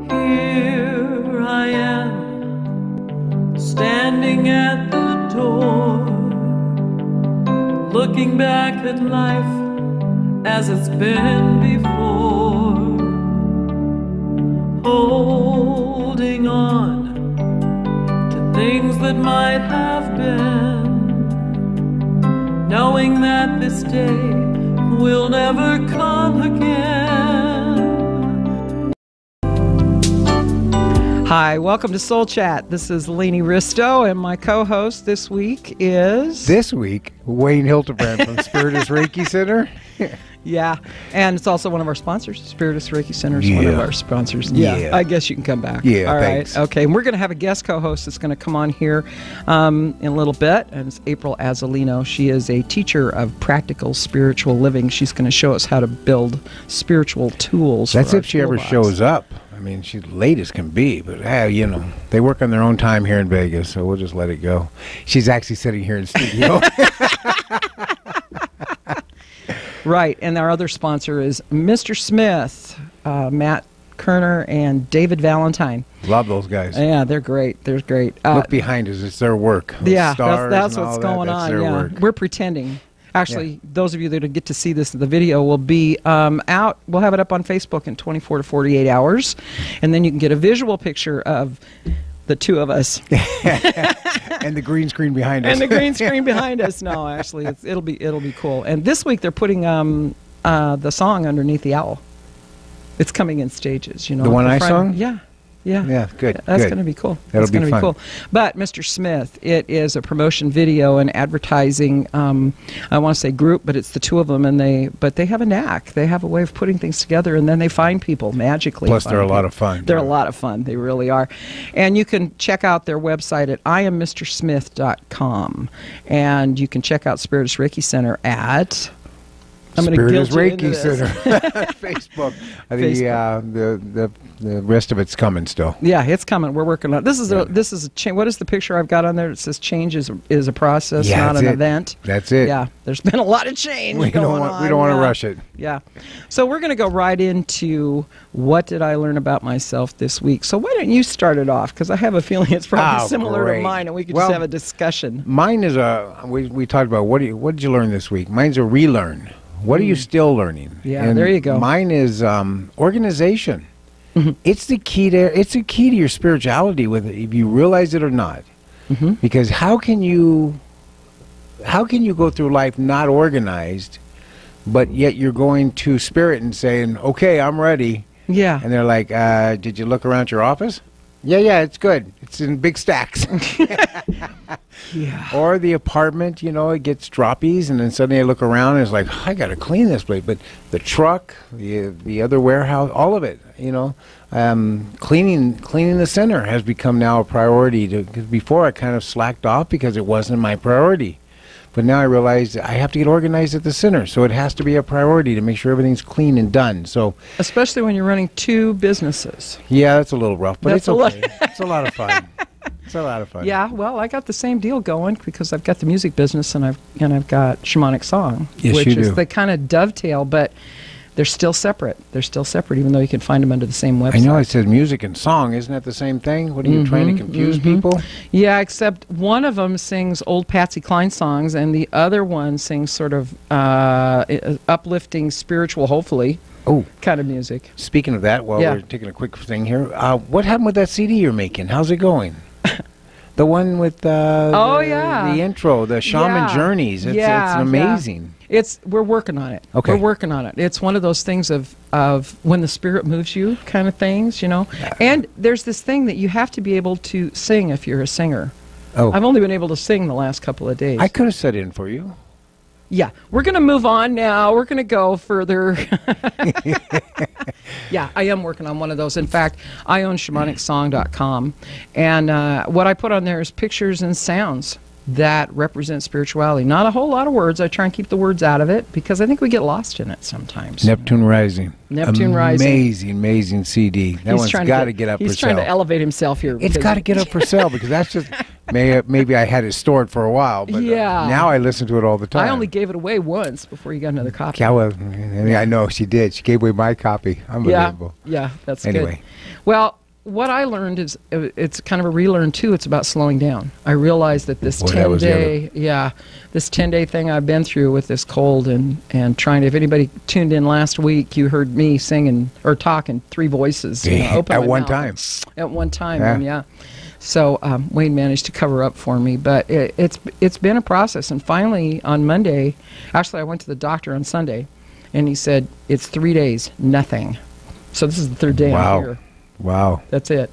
Here I am, standing at the door, looking back at life as it's been before, holding on to things that might have been, knowing that this day will never come again. Hi, welcome to Soul Chat. This is Laini Risto, and my co-host this week is... Wayne Hilterbran from Spiritus Reiki Center. Yeah, and it's also one of our sponsors. Spiritus Reiki Center is one of our sponsors. Yeah, I guess you can come back. Yeah, all thanks. Right. Okay, and we're going to have a guest co-host that's going to come on here in a little bit, and it's April Azzolino. She is a teacher of practical spiritual living. She's going to show us how to build spiritual tools. That's if she ever shows up. I mean, she's late as can be, but you know, they work on their own time here in Vegas, so we'll just let it go. She's actually sitting here in studio. Right, and our other sponsor is Mr. Smith, Matt Kerner, and David Valentine. Love those guys. Yeah, they're great. They're great. Look behind us; it's their work. Yeah, stars that's and what's all going that's on. their Yeah, work. we're pretending. Actually, those of you that get to see this, the video will be out. We'll have it up on Facebook in 24 to 48 hours, and then you can get a visual picture of the two of us and the green screen behind us. and the green screen behind us. No, actually, it'll be cool. And this week they're putting the song underneath the owl. It's coming in stages. You know, the one I sung. Yeah, good. That's good. going to be cool. That'll be fun. Cool. But Mr. Smith, it is a promotion video and advertising. I want to say group, but it's the two of them, and they have a knack. They have a way of putting things together, and then they find people magically. Plus, they're a lot of fun. They're a lot of fun. They really are. And you can check out their website at IamMrSmith.com, and you can check out Spiritus Reiki Center at. I'm going to guilt you into this. Center. Facebook. The rest of it's coming still. Yeah, it's coming. We're working on it. This is a what is the picture I've got on there? It says change is a process, not an event. That's it. Yeah, there's been a lot of change We don't want to rush it. Yeah. So we're going to go right into what did I learn about myself this week. So why don't you start it off? Because I have a feeling it's probably similar to mine, and we could just have a discussion. Mine is we talked about what did you learn this week? Mine's a relearn. What are you still learning? Yeah, and there you go. Mine is organization. Mm-hmm. It's the key to your spirituality, whether if you realize it or not. Mm-hmm. Because how can you go through life not organized, but yet you're going to spirit and saying, "Okay, I'm ready." Yeah. And they're like, "Did you look around your office?" Yeah, it's good. It's in big stacks. Yeah. Or the apartment, you know, it gets droppies, and then suddenly I look around and it's like, I got to clean this place. But the truck, the other warehouse, all of it, you know, cleaning the center has become now a priority. Because before I kind of slacked off because it wasn't my priority. But now I realize I have to get organized at the center, so it has to be a priority to make sure everything's clean and done. So, especially when you're running two businesses. Yeah, that's a little rough, but it's okay. It's a lot of fun. It's a lot of fun. Yeah, well, I got the same deal going because I've got the music business and I've got shamanic song, yes, they kind of dovetail, but they're still separate. They're still separate, even though you can find them under the same website. I know it says music and song. Isn't that the same thing? What are you trying to confuse people? Yeah, except one of them sings old Patsy Cline songs, and the other one sings sort of uplifting, spiritual, hopefully, kind of music. Speaking of that, while we're taking a quick thing here, what happened with that CD you're making? How's it going? The one with the intro, the Shaman Journeys. It's amazing. We're working on it. Okay. We're working on it. It's one of those things of when the spirit moves you kind of things, you know. Yeah. And there's this thing that you have to be able to sing if you're a singer. Oh. I've only been able to sing the last couple of days. I could have set in for you. Yeah, we're going to move on now. We're going to go further. Yeah, I am working on one of those. In fact, I own shamanicsong.com, and what I put on there is pictures and sounds that represent spirituality. Not a whole lot of words. I try and keep the words out of it because I think we get lost in it sometimes. Neptune Rising. Rising. Amazing CD. That one's got to get up for sale. He's trying to elevate himself here. It's got to get up for sale because that's just... Maybe I had it stored for a while, but now I listen to it all the time. I only gave it away once before you got another copy. Yeah, well, I know she did. She gave away my copy. Unbelievable. Yeah, that's good. Well, what I learned is it's kind of a relearn too. It's about slowing down. I realized that this 10-day, this 10-day thing I've been through with this cold and trying to. If anybody tuned in last week, you heard me singing or talking 3 voices at one time. At one time, yeah. So Wayne managed to cover up for me, but it's been a process. And finally, on Monday, actually, I went to the doctor on Sunday, and he said it's 3 days, nothing. So this is the 3rd day I'm here. Wow. That's it.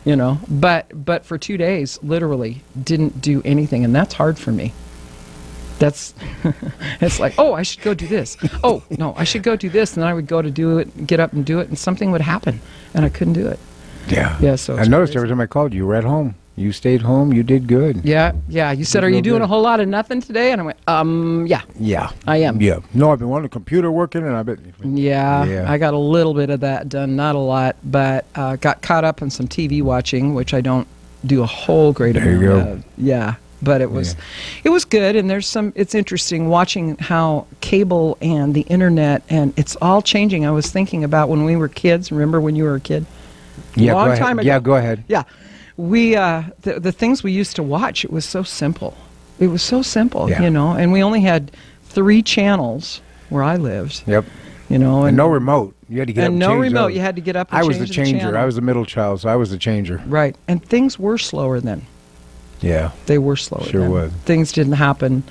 You know, but for 2 days, literally didn't do anything, and that's hard for me. That's it's like, oh, I should go do this. Oh, no, I should go do this, and then I would go to do it, get up and do it, and something would happen, and I couldn't do it. Yeah. Yeah. So I noticed every time I called you were at home. You stayed home. You did good. Yeah. Yeah. You said, "Are you doing a whole lot of nothing today?" And I went, yeah. Yeah. I am. Yeah. No, I've been wanting the computer working, and I bet. Yeah. I got a little bit of that done, not a lot, but got caught up in some TV watching, which I don't do a whole great amount of. Yeah. But it was good, and it's interesting watching how cable and the internet, and it's all changing. I was thinking about when we were kids. Remember when you were a kid? Yeah, Long time ago. Yeah, go ahead. Yeah. We the things we used to watch, it was so simple. It was so simple, you know, and we only had 3 channels where I lived. Yep. You know, and no remote. You had to get up and no remote. You had to get up and I change was the changer. channel. I was the middle child, so I was the changer. Right. And things were slower then. Yeah. They were slower Sure then. was. Things didn't happen.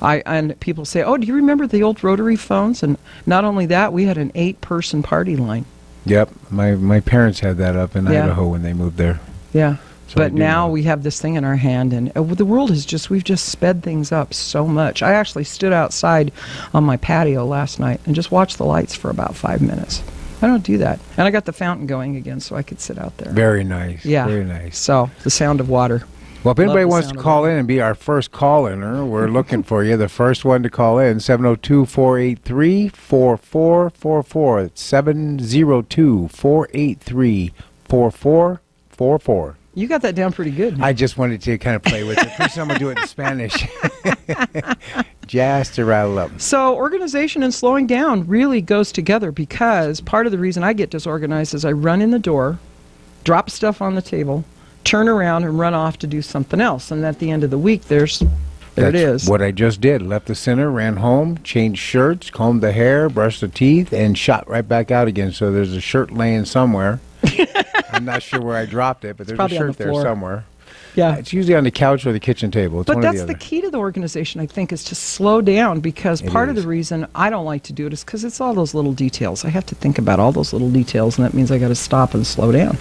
And people say, "Oh, do you remember the old rotary phones?" And not only that, we had an 8-person party line. Yep. My parents had that up in Idaho when they moved there. Yeah. So but now we have this thing in our hand, and the world we've just sped things up so much. I actually stood outside on my patio last night and just watched the lights for about 5 minutes. I don't do that. And I got the fountain going again so I could sit out there. Very nice. Yeah. Very nice. So the sound of water. Well, if anybody wants to call in and be our first call-inner, we're looking for you. The first one to call in, 702-483-4444. It's 702-483-4444. You got that down pretty good. I just wanted to kind of play with it. First time I'm going to do it in Spanish. Just to rattle up. So organization and slowing down really goes together, because part of the reason I get disorganized is I run in the door, drop stuff on the table, turn around and run off to do something else. And at the end of the week, there it is. What I just did. Left the center, ran home, changed shirts, combed the hair, brushed the teeth, and shot right back out again. So there's a shirt laying somewhere. I'm not sure where I dropped it, but there's a shirt there somewhere. Yeah. It's usually on the couch or the kitchen table. It's but one that's or the the key to the organization, I think, is to slow down, because part of the reason I don't like to do it is because it's all those little details. I have to think about all those little details, and that means I got to stop and slow down.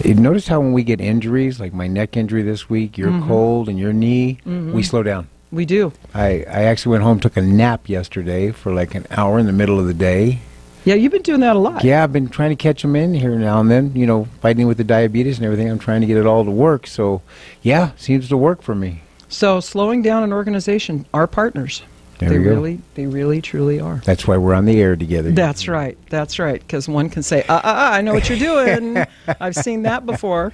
You notice how when we get injuries, like my neck injury this week, your cold and your knee, we slow down. We do. I actually went home, took a nap yesterday for like an hour in the middle of the day. Yeah, you've been doing that a lot. Yeah, I've been trying to catch them in here now and then, you know, fighting with the diabetes and everything. I'm trying to get it all to work. So, yeah, seems to work for me. So slowing down an organization are partners. They really, truly are. That's why we're on the air together. That's right. That's right. Because one can say, I know what you're doing. I've seen that before.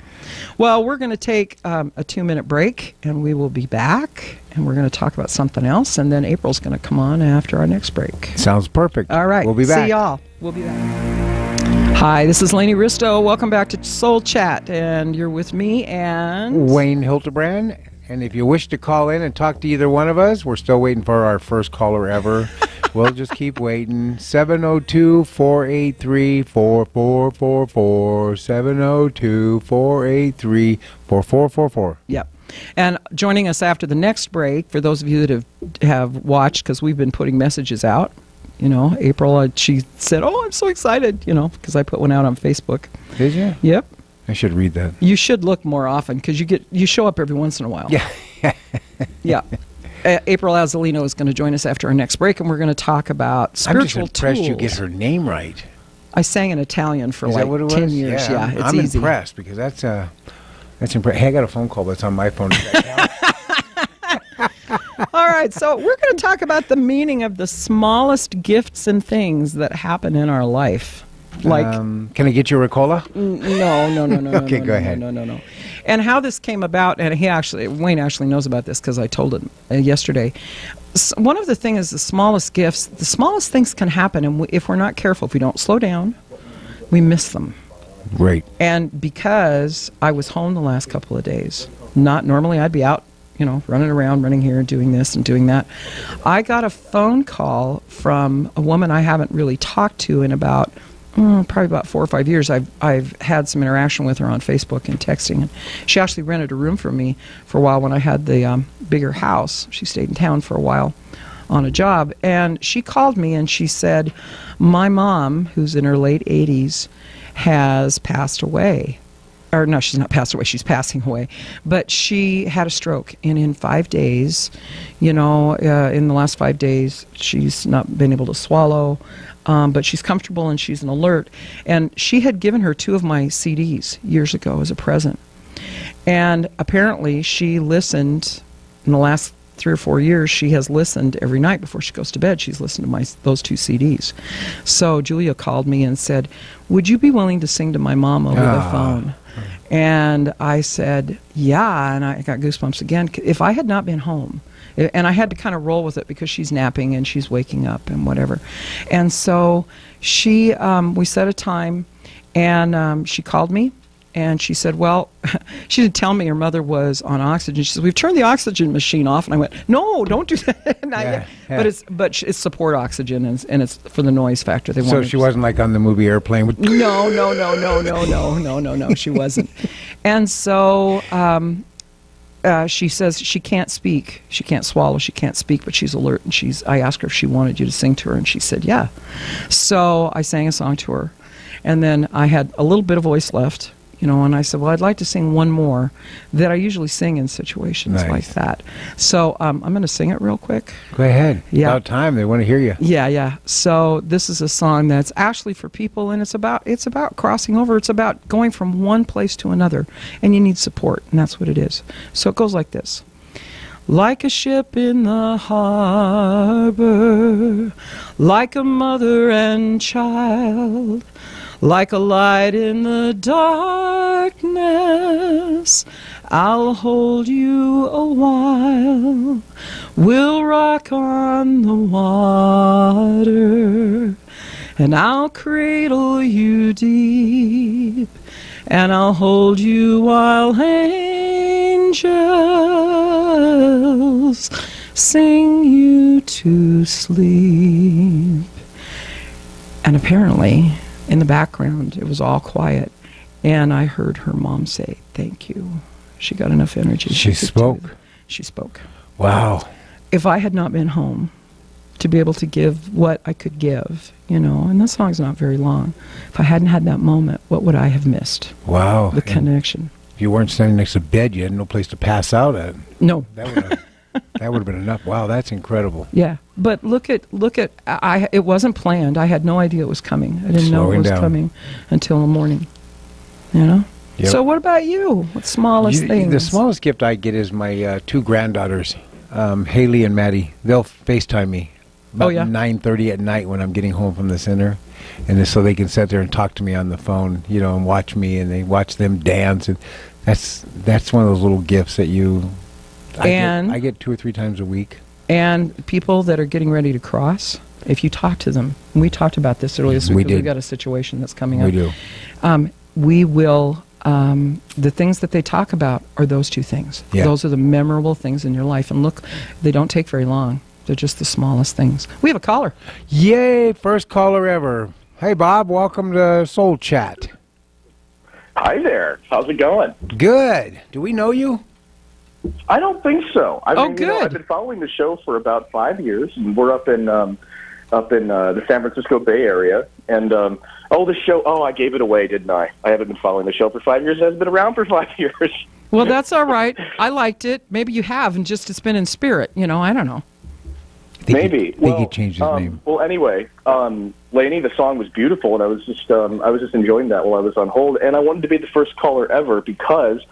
Well, we're going to take a 2-minute break, and we will be back, and we're going to talk about something else, and then April's going to come on after our next break. Sounds perfect. All right. We'll be back. See y'all. We'll be back. Hi, this is Laini Risto. Welcome back to Soul Chat, and you're with me and Wayne Hilterbran. And if you wish to call in and talk to either one of us, we're still waiting for our first caller ever. We'll just keep waiting. 702-483-4444. 702-483-4444. Yep. And joining us after the next break, for those of you that have watched, because we've been putting messages out, you know, April, she said, "Oh, I'm so excited," you know, because I put one out on Facebook. Did you? Yep. I should read that. You should look more often, because you show up every once in a while. Yeah. Yeah. April Azzolino is going to join us after our next break, and we're going to talk about spiritual I'm just impressed tools. you get her name right. I sang in Italian for Is like that what it 10 was? years. Yeah, it's I'm easy. impressed, because that's impressive. Hey, I got a phone call, but it's on my phone. All right, so we're going to talk about the meaning of the smallest gifts and things that happen in our life. Like, can I get you a Ricola? No. Okay, go ahead. No. And how this came about, and Wayne actually knows about this because I told him yesterday. One of the things is the smallest gifts, the smallest things can happen, and if we're not careful, if we don't slow down, we miss them. Right. And because I was home the last couple of days, not normally I'd be out, running around, running here, doing this and doing that. I got a phone call from a woman I haven't really talked to in about probably about 4 or 5 years. I've had some interaction with her on Facebook and texting, and she actually rented a room for me for a while when I had the bigger house. She stayed in town for a while on a job, and she called me and she said, my mom, who's in her late 80s, has passed away. Or no, she's not passed away, she's passing away. But she had a stroke, and in 5 days, in the last 5 days, she's not been able to swallow, but she's comfortable and she's an alert. And she had given her 2 of my CDs years ago as a present. And apparently she listened in the last 3 or 4 years. She has listened every night before she goes to bed. She's listened to those 2 CDs. So Julia called me and said, would you be willing to sing to my mom over the phone? And I said, yeah, and I got goosebumps again. If I had not been home, and I had to kind of roll with it because she's napping and she's waking up and whatever. And so we set a time, and she called me. And she said, well, she didn't tell me her mother was on oxygen. She said, we've turned the oxygen machine off. And I went, no, don't do that. Not yet. Yeah. But it's support oxygen, and it's for the noise factor. So she wasn't like on the movie Airplane with... No, she wasn't. And so she says she can't speak. She can't swallow. She can't speak, but she's alert. And I asked her if she wanted you to sing to her, and she said, yeah. So I sang a song to her. And then I had a little bit of voice left. And I said, well, I'd like to sing one more that I usually sing in situations like that. So I'm going to sing it real quick. Go ahead. Yeah. About time. They want to hear you. Yeah. So this is a song that's actually for people, and it's about crossing over. It's about going from one place to another, and you need support, and that's what it is. So it goes like this. Like a ship in the harbor, like a mother and child, like a light in the darkness, I'll hold you a while. We'll rock on the water, and I'll cradle you deep, and I'll hold you while angels sing you to sleep. And apparently, in the background, it was all quiet, and I heard her mom say, thank you. She got enough energy. She spoke. She spoke. Wow. If I had not been home to be able to give what I could give, and the song's not very long, if I hadn't had that moment, what would I have missed? Wow. The connection. If you weren't standing next to bed, you had no place to pass out at. No. That would have been enough. Wow, that's incredible. Yeah, but look at it wasn't planned. I had no idea it was coming. I didn't know it was coming until the morning. Yep. So what about you? What smallest things? The smallest gift I get is my 2 granddaughters, Haley and Maddie. They'll FaceTime me about 9:30 at night when I'm getting home from the center, and so they can sit there and talk to me on the phone, and watch me, and they watch them dance, and that's one of those little gifts that I get 2 or 3 times a week. And people that are getting ready to cross, if you talk to them, and we talked about this earlier this week, we've got a situation that's coming up. We do. We will, the things that they talk about are those 2 things. Yeah. Those are the memorable things in your life. And look, they don't take very long. They're just the smallest things. We have a caller. Yay, first caller ever. Hey, Bob, welcome to Soul Chat. Hi there. How's it going? Good. Do we know you? I don't think so. I mean, good. I've been following the show for about 5 years, and we're up in the San Francisco Bay Area. And the show. Oh, I gave it away, didn't I? I haven't been following the show for 5 years. It hasn't been around for 5 years. Well, that's all right. I liked it. Maybe you have, and just it's been in spirit. I don't know. Maybe. I think he changed his name. Well, anyway, Laini, the song was beautiful, and I was just enjoying that while I was on hold. And I wanted to be the first caller ever because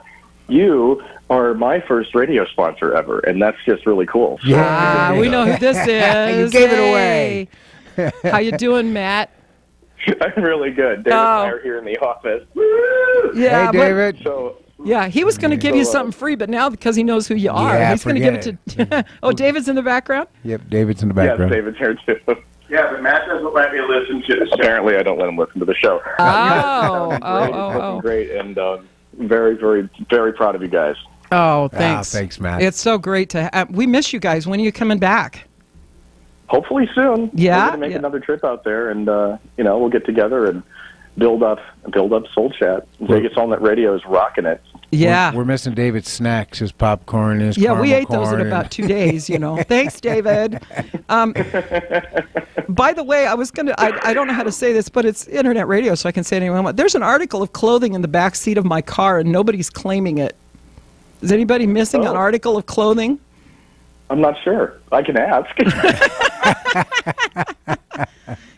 you are my first radio sponsor ever, and that's just really cool. Yeah, we know who this is. You gave it away. How you doing, Matt? I'm really good. David and I are here in the office. Woo! Yeah, hey, David. He was going to give you something free, but now because he knows who you are, he's going to give it to... Oh, David's in the background? Yep, David's in the background. Yes, David's here too. Yeah, but Matt doesn't let me listen to the show. Apparently, I don't let him listen to the show. Great, and very, very, very proud of you guys. Oh, thanks. Thanks, Matt. It's so great to we miss you guys. When are you coming back? Hopefully soon. Yeah. We're going to make another trip out there, and we'll get together and build up Soul Chat. Vegas All Net Radio is rocking it. Yeah. We're missing David's snacks, his popcorn, his yeah, we ate corn those in about 2 days, Thanks, David. By the way, I don't know how to say this, but it's internet radio, so I can say it anyway. There's an article of clothing in the back seat of my car, and nobody's claiming it. Is anybody missing an article of clothing? I'm not sure. I can ask.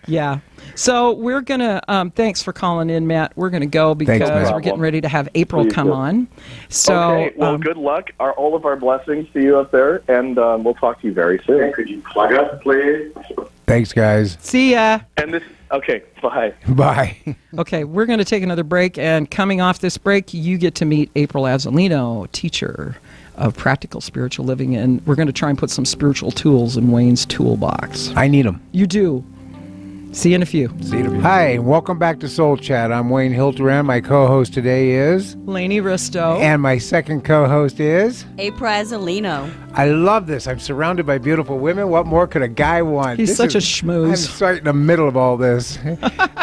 Yeah. So we're going to, thanks for calling in, Matt. We're going to go because we're getting ready to have April come on. So, okay, well, good luck. All of our blessings to you up there, and we'll talk to you very soon. Could you plug us, please? Thanks, guys. See ya. And okay, bye. Bye. Okay, we're going to take another break, and coming off this break, you get to meet April Azzolino, teacher of practical spiritual living, and we're going to try and put some spiritual tools in Wayne's toolbox. I need them. You do. See you in a few. Hi, welcome back to Soul Chat. I'm Wayne Hilterbran. My co-host today is Laini Risto. And my second co-host is April Azzolino. I love this. I'm surrounded by beautiful women. What more could a guy want? He's such a schmooze. I'm right in the middle of all this.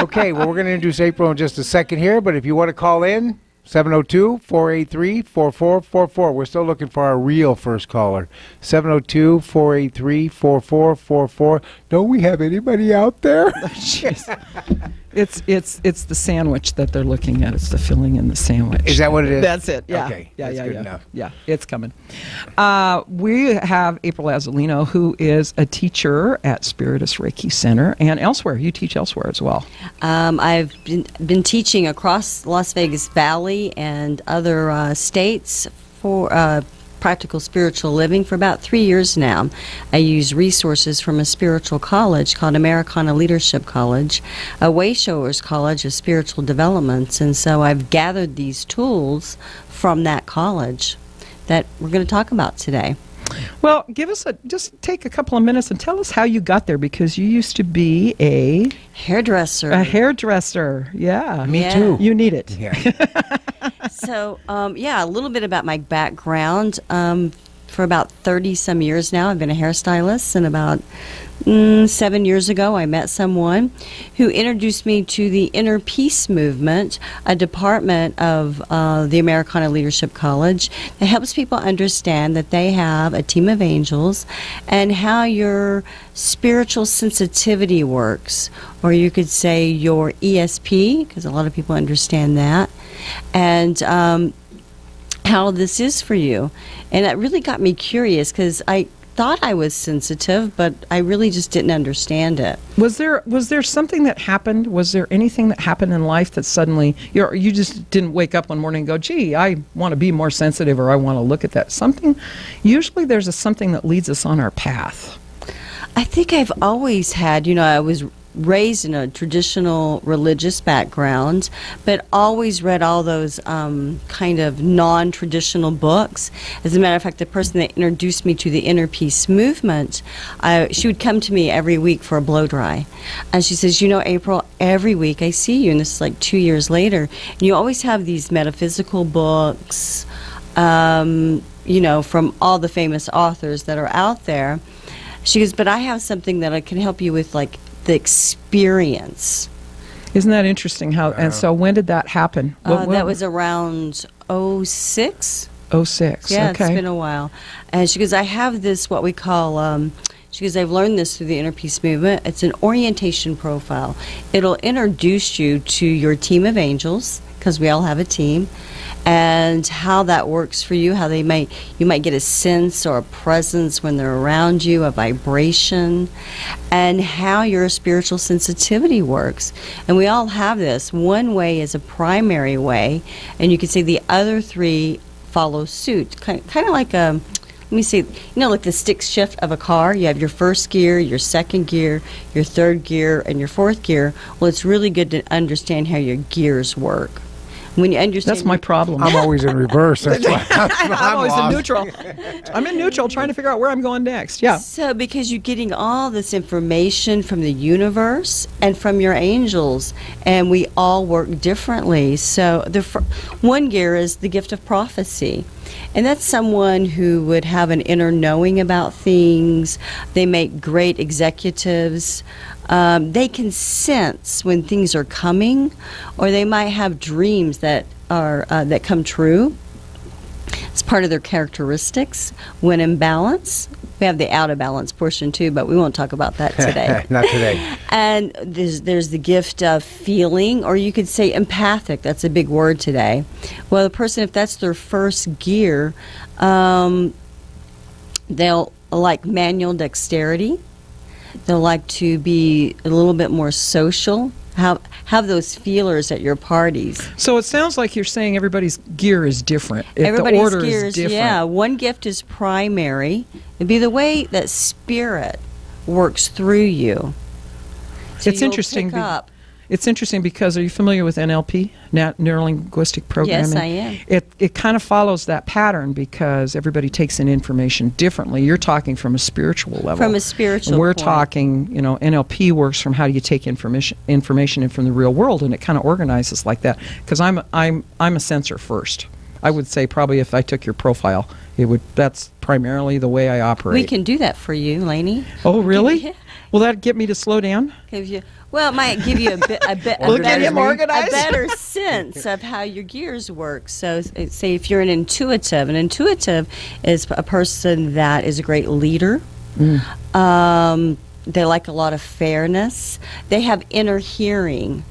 Okay, well, we're going to introduce April in just a second here, but if you want to call in, 702-483-4444. We're still looking for our real first caller. 702-483-4444. Don't we have anybody out there? It's the sandwich that they're looking at. It's the filling in the sandwich. Is that what it is? That's it. Yeah. Okay. Yeah. That's yeah. good Yeah. enough. Yeah. It's coming. We have April Azzolino, who is a teacher at Spiritus Reiki Center and elsewhere. You teach elsewhere as well. I've been teaching across Las Vegas Valley and other states for practical spiritual living for about 3 years now. I use resources from a spiritual college called Americana Leadership College, a Wayshowers College of Spiritual Developments, and so I've gathered these tools from that college that we're going to talk about today. Well, just take a couple of minutes and tell us how you got there, because you used to be a hairdresser. A hairdresser, yeah. Me too. You need it. Yeah. So, a little bit about my background. For about 30-some years now, I've been a hairstylist, and about 7 years ago, I met someone who introduced me to the Inner Peace Movement, a department of the Americana Leadership College that helps people understand that they have a team of angels and how your spiritual sensitivity works, or you could say your ESP, because a lot of people understand that, and how this is for you. And it really got me curious, because I thought I was sensitive, but I really just didn't understand it. Was there something that happened? Was there anything that happened in life that suddenly you just didn't wake up one morning and go, gee, I want to be more sensitive, or I want to look at that? Usually there's something that leads us on our path. I think I've always had, I was raised in a traditional religious background, but always read all those kind of non-traditional books. As a matter of fact, the person that introduced me to the Inner Peace Movement, she would come to me every week for a blow dry. And she says, April, every week I see you, and this is like 2 years later, and you always have these metaphysical books, from all the famous authors that are out there. She goes, but I have something that I can help you with, like, the experience. Isn't that interesting? And so when did that happen? That was around 06. 06. Yeah, okay. It's been a while. And she goes, I have this, what we call, she goes, I've learned this through the Inner Peace Movement. It's an orientation profile. It'll introduce you to your team of angels, because we all have a team, and how that works for you, how you might get a sense or a presence when they're around you, a vibration, and how your spiritual sensitivity works. And we all have this. One way is a primary way, and you could say the other three follow suit, kind of like a, let me see, like the stick shift of a car. You have your first gear, your second gear, your third gear, and your fourth gear. Well, it's really good to understand how your gears work. When you understand, That's my problem. I'm always in reverse. That's why I'm always in lost. neutral. I'm in neutral trying to figure out where I'm going next. Yeah. So, because you're getting all this information from the universe and from your angels, and we all work differently. So, one gear is the gift of prophecy. And that's someone who would have an inner knowing about things. They make great executives. They can sense when things are coming, or they might have dreams that are that come true. It's part of their characteristics. When in balance, we have the out of balance portion too, but we won't talk about that today. Not today. And there's the gift of feeling, or you could say empathic. That's a big word today. Well, the person, if that's their first gear, they'll like manual dexterity. They'll like to be a little bit more social. Have those feelers at your parties. So it sounds like you're saying everybody's gear is different. If Everybody's the order gear is different. Yeah, one gift is primary. It'd be the way that spirit works through you. So It's you'll interesting. pick up. It's interesting because, are you familiar with NLP, Neuro-Linguistic Programming? Yes, I am. It kind of follows that pattern because everybody takes in information differently. You're talking from a spiritual level. From a spiritual And we're point. talking, NLP works from how do you take information in from the real world, and it kind of organizes like that. Because I'm a sensor first. I would say probably if I took your profile, that's primarily the way I operate. We can do that for you, Laini. Oh, really? Yeah. Will that get me to slow down? It might give you a better sense of how your gears work. So, say if you're an intuitive is a person that is a great leader. They like a lot of fairness. They have inner hearing.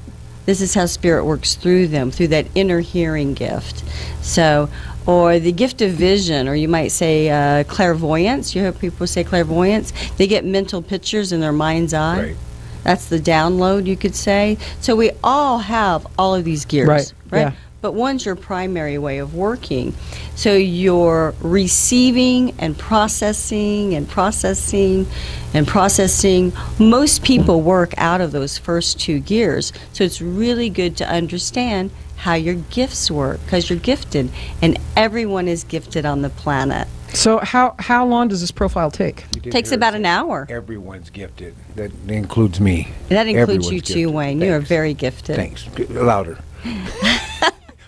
This is how spirit works through them, through that inner hearing gift. So, or the gift of vision, or you might say clairvoyance. You hear people say clairvoyance. They get mental pictures in their mind's eye. Right. That's the download, you could say. So we all have all of these gears, Right, yeah. But one's your primary way of working. So you're receiving and processing and processing and processing. Most people work out of those first two gears. So it's really good to understand how your gifts work, because you're gifted, and everyone is gifted on the planet. So how long does this profile take? It takes about an hour. Everyone's gifted. That includes me. That includes Everyone's you too, gifted. Wayne. You are Thanks. very gifted. Thanks. Louder.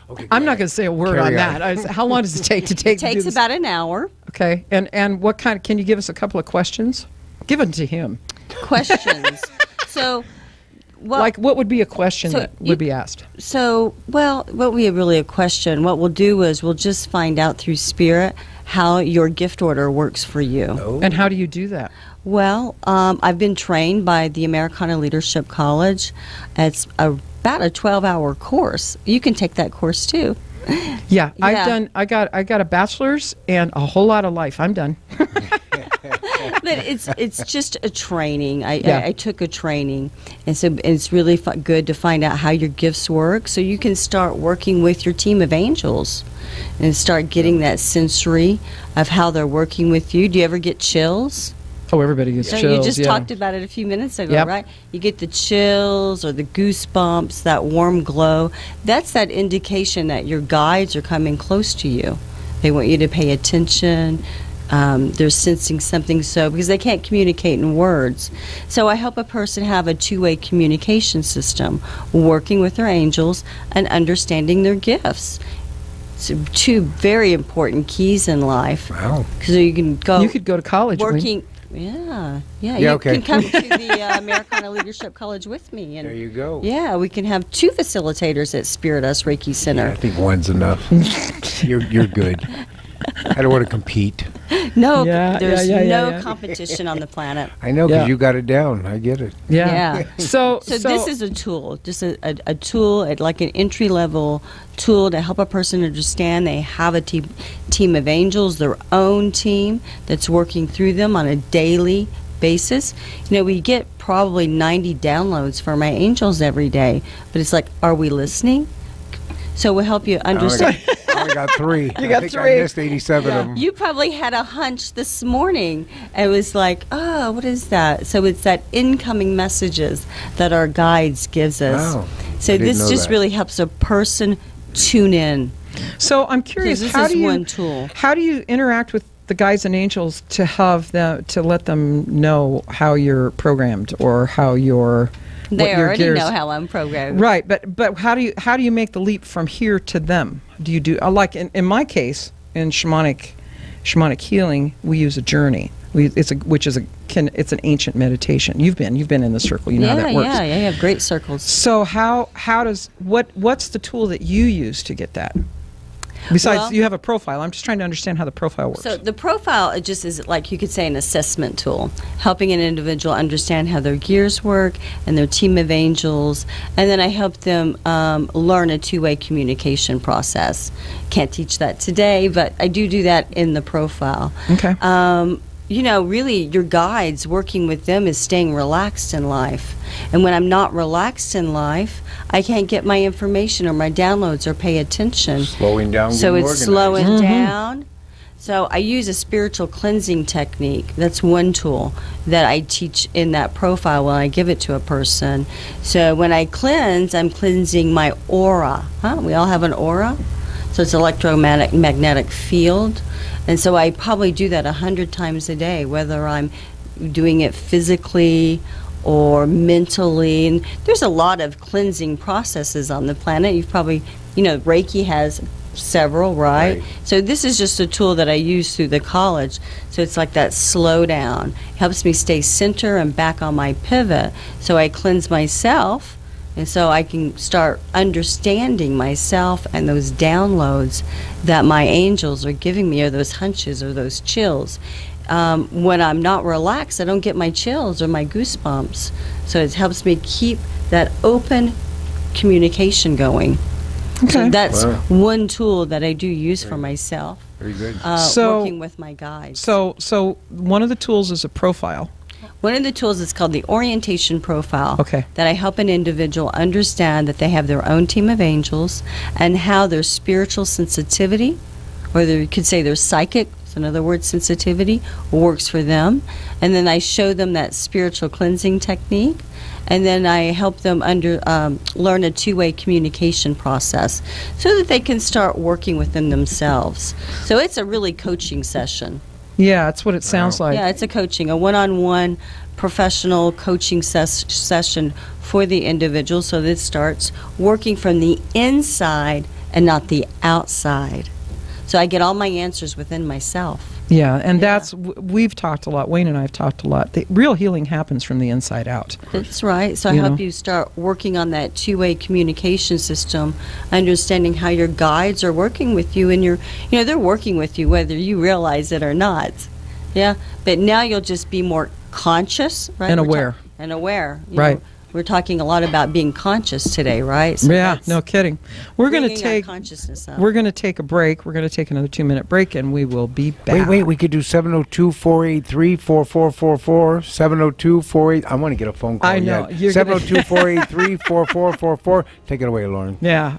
Okay, I'm not going to say a word Carry on on. that. How long does it take to It do takes this? about an hour. Okay, and what kind? Can you give us a couple of questions? Give them to him. Questions. So, well, Like, what would be a question so that you- would be asked? what would be really a question? What we'll do is we'll just find out through spirit how your gift order works for you. Oh. And how do you do that? Well, I've been trained by the Americana Leadership College. It's about a 12-hour course. You can take that course too. Yeah, Yeah. I got a bachelor's and a whole lot of life. I'm done. But it's just a training. Yeah. I took a training, and so it's really good to find out how your gifts work, so you can start working with your team of angels, and start getting that sensory of how they're working with you. Do you ever get chills? Oh, everybody gets So chills. you just yeah. talked about it a few minutes ago, Yep. right? You get the chills or the goosebumps, that warm glow. That's that indication that your guides are coming close to you. They want you to pay attention. They're sensing something, because they can't communicate in words. So I help a person have a two-way communication system, working with their angels and understanding their gifts. So two very important keys in life. Wow. Because you can go. You could go to college. Wayne. working. Yeah. Yeah, You okay. can come to the Americana Leadership College with me, and There you go. yeah, we can have two facilitators at Spirit Us Reiki Center. I think one's enough. You're good. I don't want to compete. No, Yeah, there's yeah, no yeah. competition on the planet. I know because Yeah. you got it down. I get it. Yeah. Yeah. So this is a tool, just a tool, like an entry-level tool to help a person understand they have a team of angels, their own team that's working through them on a daily basis. We get probably 90 downloads from my angels every day, but it's like, are we listening? So we'll help you understand. I only got 3. You I got think 3. I missed 87 of them. You probably had a hunch this morning. It was like, oh, what is that? So it's that incoming messages that our guides gives us. Wow. So I didn't this know just that. really helps a person tune in. So I'm curious, This how is do you one tool. how do you interact with the guides and angels to have them to let them know how you're programmed or how you're They already know how I'm programmed. Right, but how do you make the leap from here to them? Do you do like in my case in shamanic healing, we use a journey. It's an ancient meditation. You've been in the circle. You know how that works. Yeah, you have great circles. So what's the tool that you use to get that? Besides, you have a profile. I'm just trying to understand how the profile works. So the profile, it just is like you could say an assessment tool, helping an individual understand how their gears work and their team of angels, and then I help them learn a two-way communication process. Can't teach that today, but I do that in the profile. Okay. Really, your guides, working with them is staying relaxed in life. And when I'm not relaxed in life, I can't get my information or my downloads or pay attention. Slowing down. So it's organized. slowing down. So I use a spiritual cleansing technique. That's one tool that I teach in that profile when I give it to a person. So when I cleanse, I'm cleansing my aura. We all have an aura. So it's electromagnetic field. And so I probably do that 100 times a day, whether I'm doing it physically or mentally. And there's a lot of cleansing processes on the planet. You've probably, Reiki has several, right? So this is just a tool that I use through the college. So it's like that slow down. Helps me stay center and back on my pivot. So I cleanse myself. And so I can start understanding myself and those downloads that my angels are giving me, or those hunches or those chills. When I'm not relaxed, I don't get my chills or my goosebumps. So it helps me keep that open communication going. Okay. So that's one tool that I do use for myself. Very good. Working with my guides. So one of the tools is a profile. One of the tools is called the orientation profile. Okay. That I help an individual understand that they have their own team of angels and how their spiritual sensitivity, or you could say their psychic, so in other words, sensitivity, works for them. And then I show them that spiritual cleansing technique. And then I help them learn a two-way communication process so that they can start working within themselves. So it's a really coaching session. Yeah, that's what it sounds like. Yeah, it's a one-on-one professional coaching session for the individual, so that it starts working from the inside and not the outside. So I get all my answers within myself. Yeah, and that's, we've talked a lot, Wayne and I have talked a lot. The real healing happens from the inside out. That's right. So I help you start working on that two-way communication system, understanding how your guides are working with you, and they're working with you whether you realize it or not. Yeah, but now you'll just be more conscious, right? And aware. And aware. Right. We're talking a lot about being conscious today, right? So yeah, no kidding. We're going to take consciousness up. We're going to take a break. We're going to take another 2-minute break, and we will be back. Wait, we could do 702-483-4444. 702-48. I want to get a phone call. I know. 702-483-4444. Take it away, Lauren. Yeah.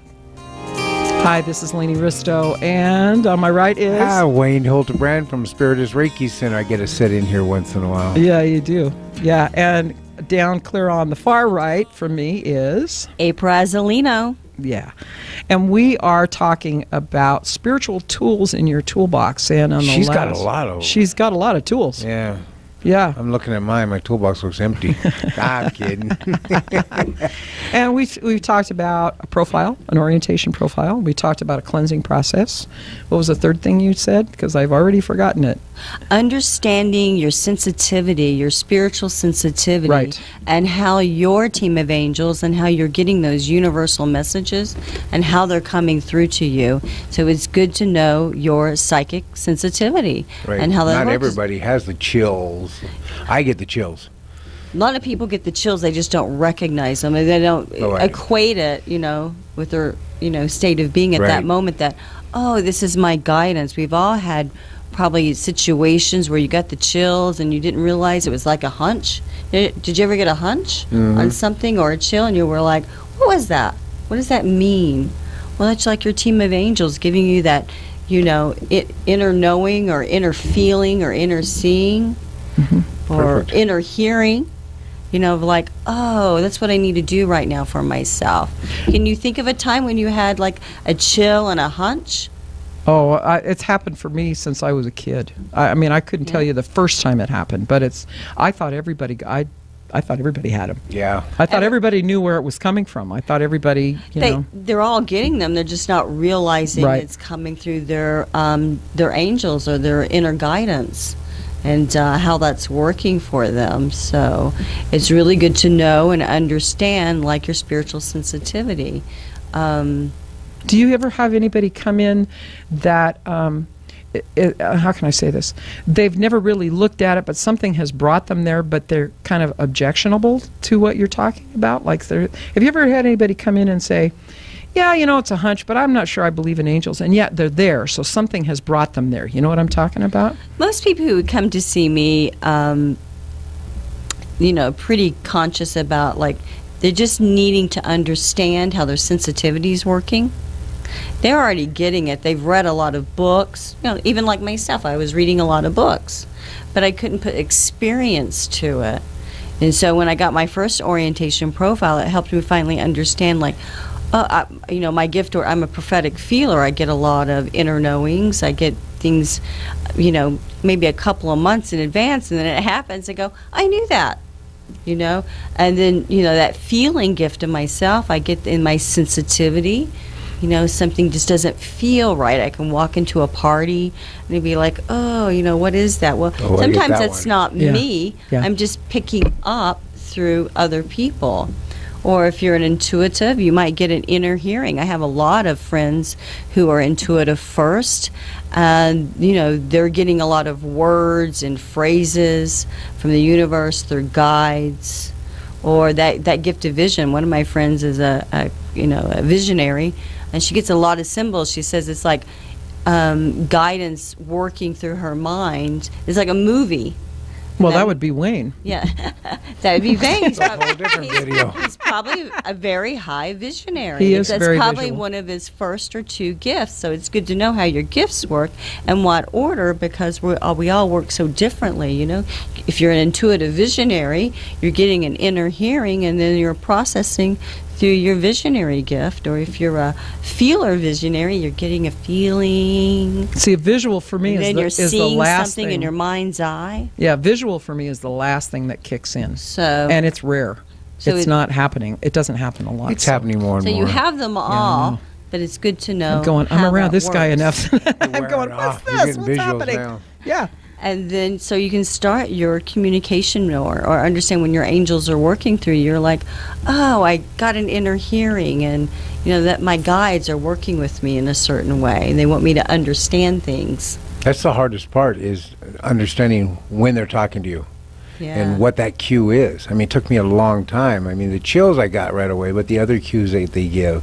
Hi, this is Laini Risto, and on my right is Wayne Hilterbran from Spirit is Reiki Center. I get to sit in here once in a while. Yeah, you do. Yeah, and down clear on the far right from me is Azzolino. Yeah, and we are talking about spiritual tools in your toolbox. And on She's got a lot of. She's got a lot of tools. Yeah. Yeah. I'm looking at mine. My toolbox looks empty. I'm kidding. And we've talked about a profile, an orientation profile. We talked about a cleansing process. What was the third thing you said? Because I've already forgotten it. Understanding your sensitivity, your spiritual sensitivity, right, and how your team of angels and how you're getting those universal messages and how they're coming through to you. So it's good to know your psychic sensitivity, right, and how that not works. everybody has the chills. I get the chills. A lot of people get the chills, they just don't recognize them, and they don't equate it, with their, state of being at that moment that, this is my guidance. We've all had probably situations where you got the chills and you didn't realize it was like a hunch. Did you ever get a hunch on something or a chill, and you were like, what was that? What does that mean? Well, that's like your team of angels giving you that, inner knowing or inner feeling or inner seeing. Or Perfect. inner hearing. You know, like, oh, that's what I need to do right now for myself. Can you think of a time when you had like a chill and a hunch? Oh, it's happened for me since I was a kid. I mean, I couldn't tell you the first time it happened, but I thought everybody had them. Yeah. I thought everybody knew where it was coming from. I thought everybody, they're all getting them. They're just not realizing it's coming through their angels or their inner guidance, and how that's working for them. So it's really good to know and understand, like your spiritual sensitivity. Do you ever have anybody come in that, how can I say this? They've never really looked at it, but something has brought them there, but they're kind of objectionable to what you're talking about? Like, have you ever had anybody come in and say, yeah, it's a hunch, but I'm not sure I believe in angels, and yet they're there, so something has brought them there. You know what I'm talking about? Most people who would come to see me, pretty conscious about, like, they're just needing to understand how their sensitivity is working. They're already getting it. They've read a lot of books. Even like myself, I was reading a lot of books, but I couldn't put experience to it. And so when I got my first orientation profile, it helped me finally understand, like, my gift, or I'm a prophetic feeler. I get a lot of inner knowings. I get things, maybe a couple of months in advance, and then it happens. I go, I knew that. And then, that feeling gift of myself, I get in my sensitivity. Something just doesn't feel right. I can walk into a party and be like, oh, what is that? Well, sometimes that's not me. Yeah. I'm just picking up through other people. Or if you're an intuitive, you might get an inner hearing. I have a lot of friends who are intuitive first, and they're getting a lot of words and phrases from the universe, their guides, or that gift of vision. One of my friends is a visionary, and she gets a lot of symbols. She says it's like guidance working through her mind. It's like a movie. Well, that would be Wayne. Yeah, that would be Wayne. It's a whole different video. He's probably a very high visionary. He is That's very probably visual. one of his first or two gifts. So it's good to know how your gifts work and what order, because we all work so differently. If you're an intuitive visionary, you're getting an inner hearing, and then you're processing through your visionary gift. Or if you're a feeler visionary, you're getting a feeling. See, a visual for me And then is you're the seeing last something thing. in your mind's eye. Yeah, visual for me is the last thing that kicks in. So And it's rare. So it's not happening. It doesn't happen a lot. It's happening more and So more. you have them all, know. but it's good to know. I'm how around that this guy works. enough. I'm wearing going, it what's off. You're this? getting What's visuals happening? now. Yeah. And then so you can start your communication or understand when your angels are working through you. You're like, oh, I got an inner hearing, and that my guides are working with me in a certain way, and they want me to understand things. That's the hardest part, is understanding when they're talking to you. Yeah. And what that cue is. I mean, it took me a long time. I mean, the chills I got right away, but the other cues they give,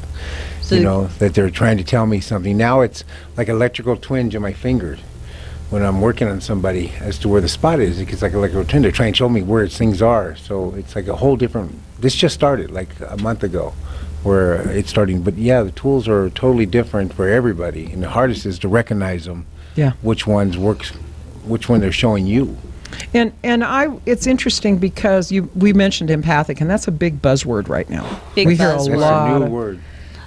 So that they're trying to tell me something. Now it's like electrical twinge in my fingers when I'm working on somebody as to where the spot is. It's like electrical twinge. They're trying to show me where things are. So it's like a whole different. This just started like a month ago, where it's starting. But yeah, the tools are totally different for everybody, and the hardest is to recognize them. Yeah. Which ones works, which one they're showing you. And it's interesting because we mentioned empathic, and that's a big buzzword right now. Big we hear buzzword. a That's lot. a new of- word.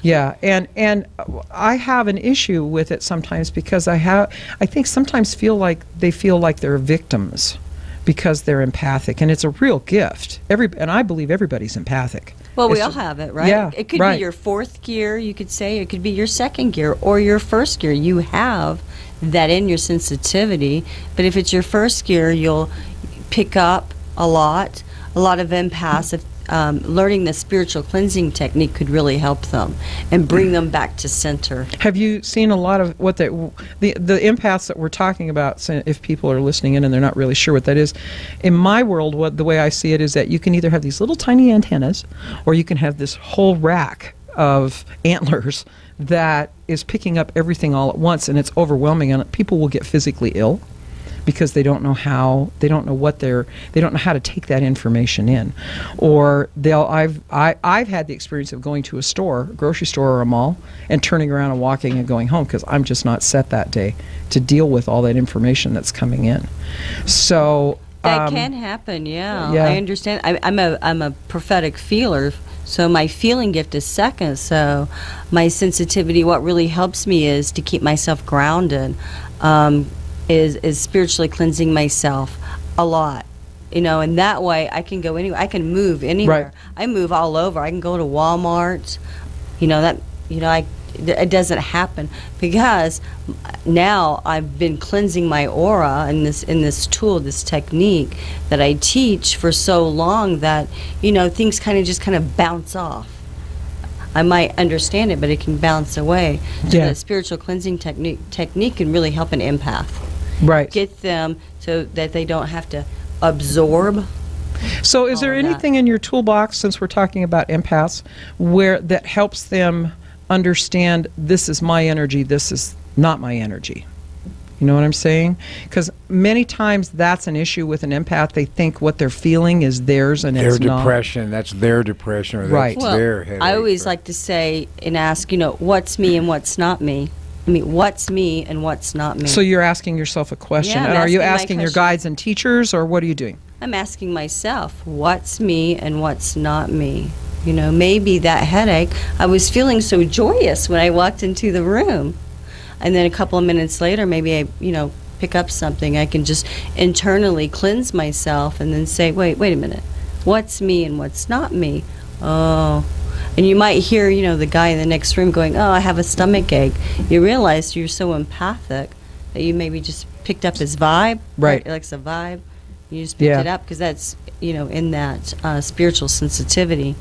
Yeah, and I have an issue with it sometimes because I think sometimes they feel like they're victims because they're empathic, and it's a real gift. And I believe everybody's empathic. Well, we It's all just- have it, right? Yeah, It could right. be your fourth gear, you could say. It could be your second gear or your first gear. You have that in your sensitivity. But if it's your first gear, you'll pick up a lot of empaths. Learning the spiritual cleansing technique could really help them and bring them back to center. Have you seen a lot of what the empaths that we're talking about? So if people are listening in and they're not really sure what that is, in my world, the way I see it is that you can either have these little tiny antennas, or you can have this whole rack of antlers that is picking up everything all at once, and it's overwhelming, and people will get physically ill because they don't know how to take that information in. Or I've had the experience of going to a grocery store or a mall, and turning around and walking and going home because I'm just not set that day to deal with all that information that's coming in. So That can happen, yeah. Yeah. I understand. I'm a prophetic feeler, so my feeling gift is second. So my sensitivity, what really helps me is to keep myself grounded, is spiritually cleansing myself a lot. And that way I can go anywhere. I can move anywhere. Right. I move all over. I can go to Walmart. It doesn't happen because now I've been cleansing my aura in this tool, this technique that I teach for so long that things kind of bounce off. I might understand it, but it can bounce away. So Yeah. that spiritual cleansing technique can really help an empath. Right. Get them so that they don't have to absorb. So is there all of that. anything in your toolbox, since we're talking about empaths, that helps them understand this is my energy, this is not my energy? You know what I'm saying? Because many times that's an issue with an empath. They think what they're feeling is theirs and it's Their not. depression, that's their depression, or Right. that's their headache. I always like to say and ask, what's me and what's not me? What's me and what's not me? So you're asking yourself a question. Yeah, I'm and are you asking my asking your question. guides and teachers, or what are you doing? I'm asking myself, what's me and what's not me? Maybe that headache, I was feeling so joyous when I walked into the room. And then a couple of minutes later, maybe I, pick up something. I can just internally cleanse myself and then say, wait a minute. What's me and what's not me? Oh. And you might hear, the guy in the next room going, oh, I have a stomach ache. You realize you're so empathic that you maybe just picked up his vibe. Right. Like a vibe. You just picked it up because that's, in that spiritual sensitivity.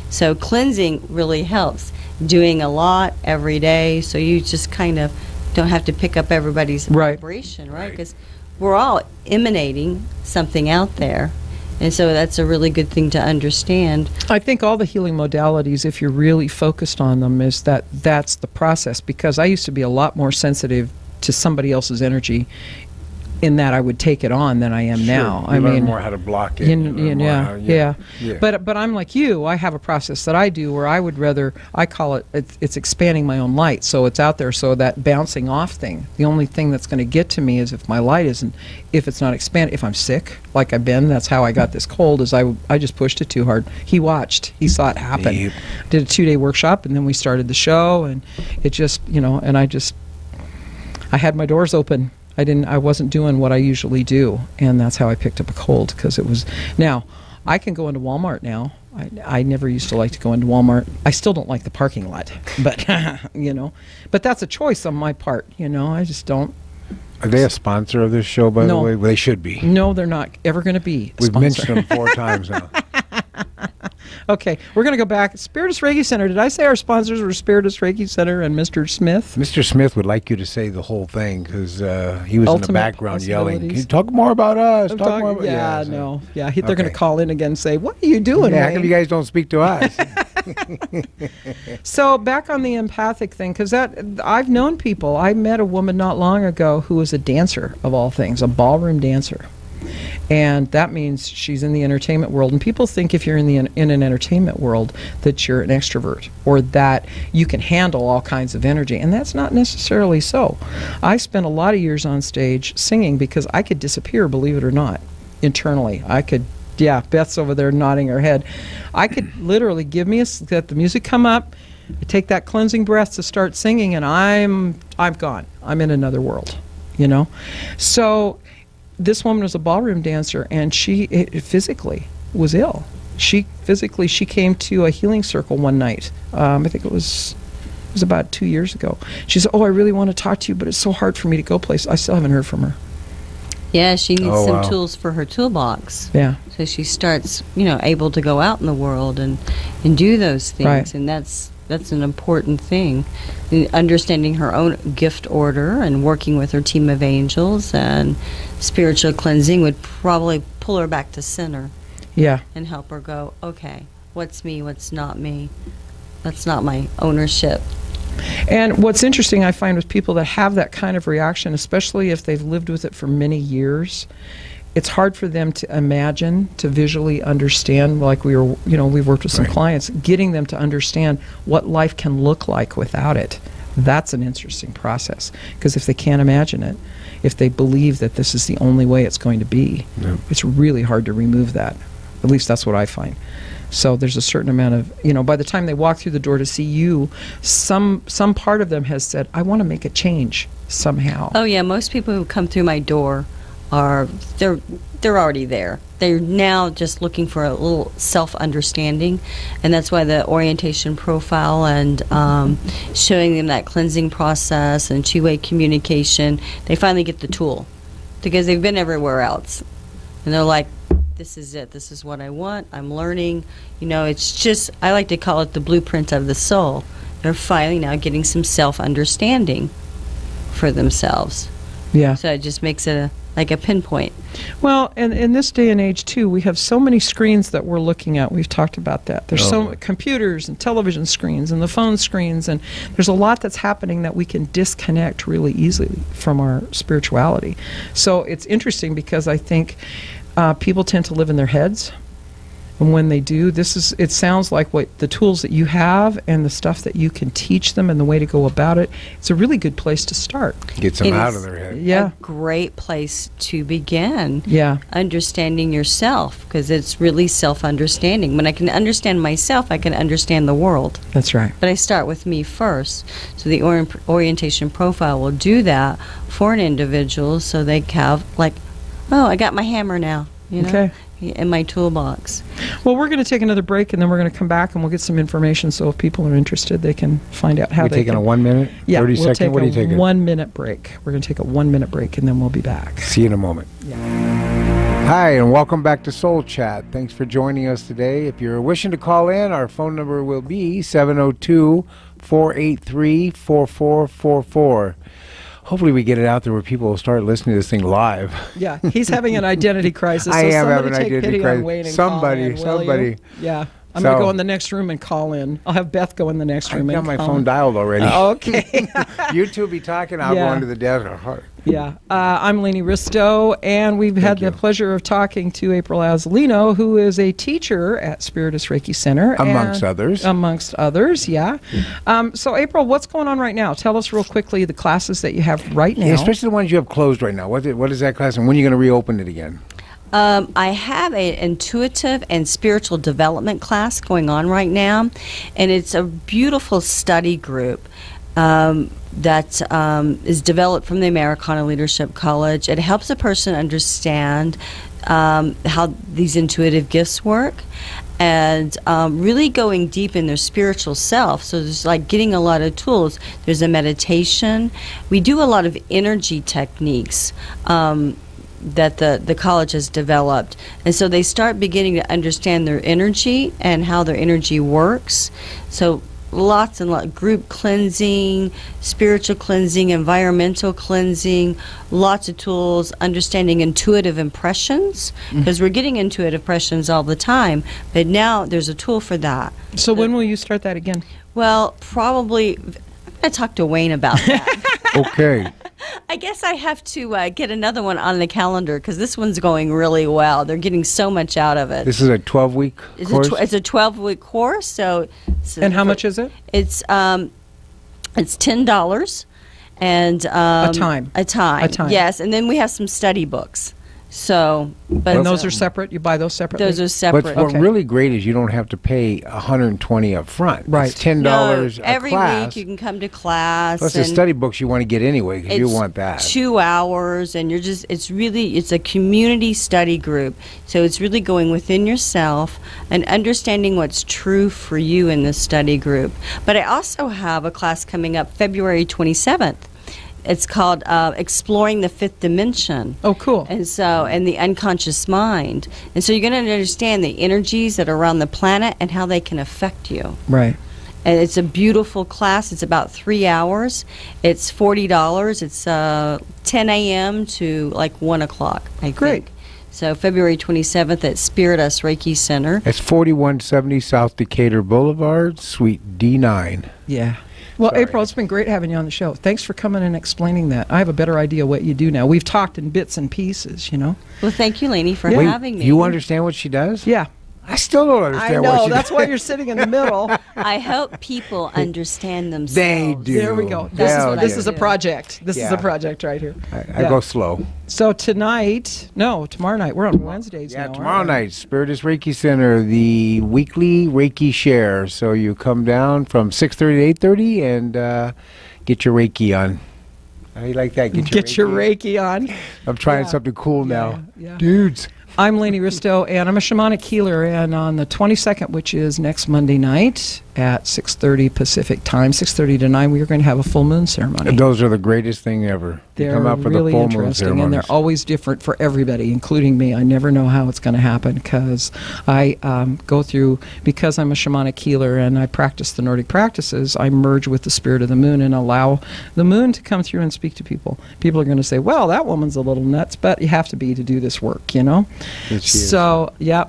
So cleansing really helps. Doing a lot every day, so you just kind of don't have to pick up everybody's vibration, right? Because we're all emanating something out there. And so that's a really good thing to understand. I think all the healing modalities, if you're really focused on them, is that's the process. Because I used to be a lot more sensitive to somebody else's energy, in that I would take it on than I am now. You learn more how to block it. Yeah. But I'm like you. I have a process that I do where I would rather, I call it's expanding my own light. So it's out there, so that bouncing off thing. The only thing that's going to get to me is if my light isn't, if it's not expanded, if I'm sick, like I've been. That's how I got this cold, is I just pushed it too hard. He watched. He saw it happen. Yep. Did a 2-day workshop, and then we started the show, and it just, and I had my doors open. I wasn't doing what I usually do, and that's how I picked up a cold, because it was. Now, I can go into Walmart now. I never used to like to go into Walmart. I still don't like the parking lot, but but that's a choice on my part. I just don't. Are they a sponsor of this show, by the way? Well, they should be. No, they're not ever going to be. We've mentioned them 4 times now. Okay, we're going to go back. Spiritus Reiki Center. Did I say our sponsors were Spiritus Reiki Center and Mr. Smith? Mr. Smith would like you to say the whole thing, because he was in the background yelling, "Can you talk more about us? Talk more about." Yeah, no. Yeah, they're going to call in again and say, "What are you doing, Yeah, how Wayne?" come you guys don't speak to us? So back on the empathic thing, because I've known people. I met a woman not long ago who was a dancer, of all things, a ballroom dancer. And that means she's in the entertainment world. And people think if you're in an entertainment world that you're an extrovert, or that you can handle all kinds of energy. And that's not necessarily so. I spent a lot of years on stage singing because I could disappear, believe it or not, internally. I could, Beth's over there nodding her head. I could literally let the music come up, I take that cleansing breath to start singing, and I'm gone. I'm in another world, So this woman was a ballroom dancer, and she physically was ill. She came to a healing circle one night. I think it was about 2 years ago. She said, "Oh, I really want to talk to you, but it's so hard for me to go places." I still haven't heard from her. Yeah, she needs some tools for her toolbox. Yeah. So she starts, able to go out in the world and do those things, Right. and that's an important thing. Understanding her own gift order and working with her team of angels and spiritual cleansing would probably pull her back to center. Yeah. And help her go, okay, what's me, what's not me? That's not my ownership. And what's interesting, I find, with people that have that kind of reaction, especially if they've lived with it for many years, it's hard for them to imagine, to visually understand, like we've worked with some clients, getting them to understand what life can look like without it. That's an interesting process, because if they can't imagine it, if they believe that this is the only way it's going to be, it's really hard to remove that. At least that's what I find. So there's a certain amount of, by the time they walk through the door to see you, some part of them has said, I want to make a change somehow. Oh yeah, most people who come through my door they're already there. They're now just looking for a little self-understanding, and that's why the orientation profile and showing them that cleansing process and two-way communication, they finally get the tool, because they've been everywhere else. And they're like, this is it. This is what I want. I'm learning. It's just, I like to call it the blueprint of the soul. They're finally now getting some self-understanding for themselves. Yeah. So it just makes it like a pinpoint. Well, and in this day and age, too, we have so many screens that we're looking at. We've talked about that. There's so many computers and television screens and the phone screens, and there's a lot that's happening that we can disconnect really easily from our spirituality. So it's interesting, because I think people tend to live in their heads. And when they do, it sounds like what the tools that you have and the stuff that you can teach them and the way to go about it, it's a really good place to start. Gets them out of their head. Yeah. A great place to begin. Yeah. Understanding yourself, because it's really self-understanding. When I can understand myself, I can understand the world. That's right. But I start with me first. So the orientation profile will do that for an individual, so they have like, oh, I got my hammer now. Okay. In my toolbox. Well, we're going to take another break, and then we're going to come back and we'll get some information, so if people are interested, they can find out how We're they taking can. a 1 minute? Yeah, 30 we'll second? take What are you a taking? 1 minute break. We're going to take a 1 minute break, and then we'll be back. See you in a moment. Hi, and welcome back to Soul Chat. Thanks for joining us today. If you're wishing to call in, our phone number will be 702-483-4444. Hopefully we get it out there where people will start listening to this thing live. Yeah, he's having an identity crisis. I so am having an take identity pity crisis. On Wayne and Somebody. call in, will you? Yeah. I'm going to go in the next room and call in. I'll have Beth go in the next room. I've got and my call phone in. dialed already. Okay. You two be talking. I'll go into the desk. Yeah. I'm Laini Risto, and we've had the pleasure of talking to April Azzolino, who is a teacher at Spiritus Reiki Center. Amongst others. Amongst others, yeah. So, April, what's going on right now? Tell us real quickly the classes that you have right now. Yeah, especially the ones you have closed right now. What is that class, and when are you going to reopen it again? I have an intuitive and spiritual development class going on right now, and it's a beautiful study group that is developed from the Americana Leadership College. It helps a person understand how these intuitive gifts work, and really going deep in their spiritual self. So there's like getting a lot of tools. There's a meditation. We do a lot of energy techniques that the college has developed, and so they start beginning to understand their energy and how their energy works. So lots and lots, group cleansing, spiritual cleansing, environmental cleansing, lots of tools, understanding intuitive impressions, because we're getting intuitive impressions all the time, but now there's a tool for that. So when will you start that again? Well, probably, I'm going to talk to Wayne about that. Okay. I guess I have to get another one on the calendar, because this one's going really well. They're getting so much out of it. This is a 12-week course? It's a 12-week course. So and how much is it? It's $10 and a time. A time. Yes, and then we have some study books. So, but and those are separate. You buy those separately. Those are separate. What's really great is you don't have to pay $120 up front. Right. It's $10 no, a every class. week you can come to class. Plus the study books you want to get anyway, because you want that. 2 hours, and it's a community study group. So it's really going within yourself and understanding what's true for you in this study group. But I also have a class coming up February 27th. It's called Exploring the Fifth Dimension. Oh, cool. And the unconscious mind. And so you're going to understand the energies that are around the planet and how they can affect you. Right. And it's a beautiful class. It's about 3 hours. It's $40. It's 10 a.m. to like 1 o'clock, I Great. think. So February 27th at Spiritus Reiki Center. It's 4170 South Decatur Boulevard, Suite D9. Yeah. Well, Sorry. April, it's been great having you on the show. Thanks for coming and explaining that. I have a better idea what you do now. We've talked in bits and pieces, Well, thank you, Laini, for having me. You understand what she does? Yeah. I still don't I understand know. why she That's why you're sitting in the middle. I hope people understand themselves. They do. There we go. Yeah, This is a do. project. This is Yeah. a project right here. I go slow. So tomorrow night, we're on Wednesdays now. Yeah, aren't tomorrow we? night, Spiritus Reiki Center, the weekly Reiki share. So you come down from 6:30 to 8:30 and get your Reiki on. How do you like that? Get your Reiki on. I'm trying Yeah. something cool now. Yeah. Dudes. I'm Laini Risto, and I'm a shamanic healer. And on the 22nd, which is next Monday night at 6:30 Pacific time, 6:30 to 9, we are going to have a full moon ceremony. And those are the greatest thing ever. You They're come out for really the full moon interesting, and they're ceremonies. always different for everybody, including me. I never know how it's going to happen because I go through, because I'm a shamanic healer and I practice the Nordic practices, I merge with the spirit of the moon and allow the moon to come through and speak to people. People are going to say, well, that woman's a little nuts, but you have to be to do this work, you know? Yes, she is. So, yeah.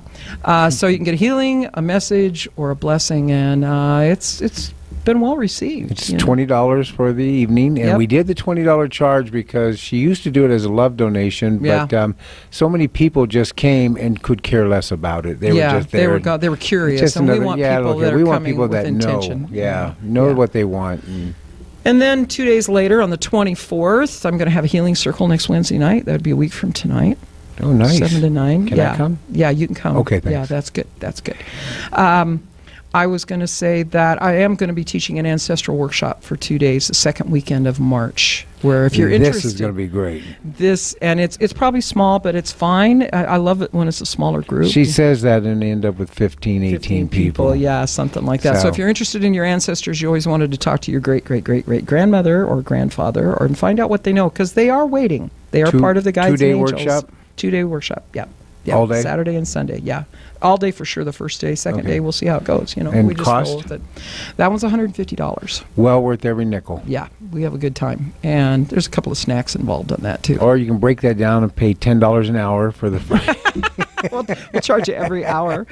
So you can get a healing, a message, or a blessing, and it's been well received. It's you know? $20 for the evening, and Yep. we did the $20 charge because she used to do it as a love donation, Yeah. but so many people just came and could care less about it. They were just there. they were curious, Just and we another- want yeah, people look, that are we want coming people with that intention. know Yeah. what they want. And And then 2 days later, on the 24th, I'm going to have a healing circle next Wednesday night. That would be a week from tonight. oh, nice. 7 to 9. Can yeah. I come? Yeah, you can come. Okay, thanks. Yeah, that's good. That's good. I was going to say that I am going to be teaching an ancestral workshop for 2 days, the second weekend of March, where if you're interested. This is going to be great. And it's probably small, but it's fine. I love it when it's a smaller group. She says that and they end up with 15, 18 people. Yeah, something like that. So So- if you're interested in your ancestors, you always wanted to talk to your great-great-great-great-grandmother or grandfather and find out what they know, because they are waiting. They are part of the guides 2-day and angels. workshop? 2-day workshop, yeah. Yeah, All day? Saturday and Sunday, yeah. All day for sure the first day. Second Okay. day, we'll see how it goes. You know, And we just cost? roll with it. That one's $150. Well worth every nickel. Yeah, we have a good time. And there's a couple of snacks involved on that, too. Or you can break that down and pay $10 an hour for the We'll charge you every hour.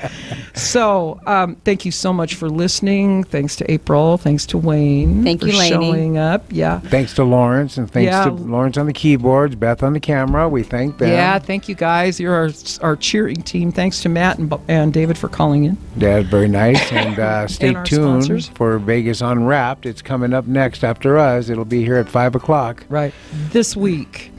So, thank you so much for listening. Thanks to April. Thanks to Wayne. Thank for you, Laini. showing up. Yeah. Thanks to Lawrence, and thanks Yeah. to Lawrence on the keyboards, Beth on the camera. We thank them. Yeah, thank you guys. You're our cheering team. Thanks to Matt and David for calling in. Dad, very nice. And stay And our tuned sponsors. for Vegas Unwrapped. It's coming up next after us. It'll be here at 5 o'clock. Right. This week,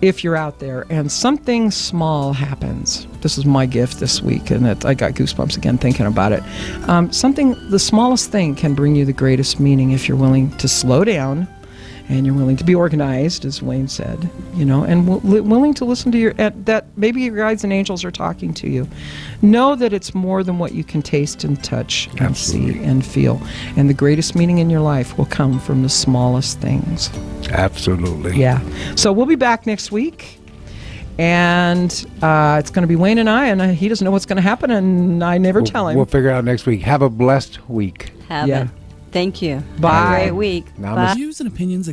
if you're out there and something small happens, this is my gift this week, and I got goosebumps again thinking about it. The smallest thing can bring you the greatest meaning if you're willing to slow down and you're willing to be organized, as Wayne said, you know, and willing to listen to that maybe your guides and angels are talking to you. Know that it's more than what you can taste and touch and Absolutely. see and feel. And the greatest meaning in your life will come from the smallest things. Absolutely. Yeah. So we'll be back next week. And it's going to be Wayne and I, and he doesn't know what's going to happen, and I never tell him. We'll figure it out next week. Have a blessed week. Have Yeah. it. Thank you. Bye. Have a great week. Namaste. Bye. Views and opinions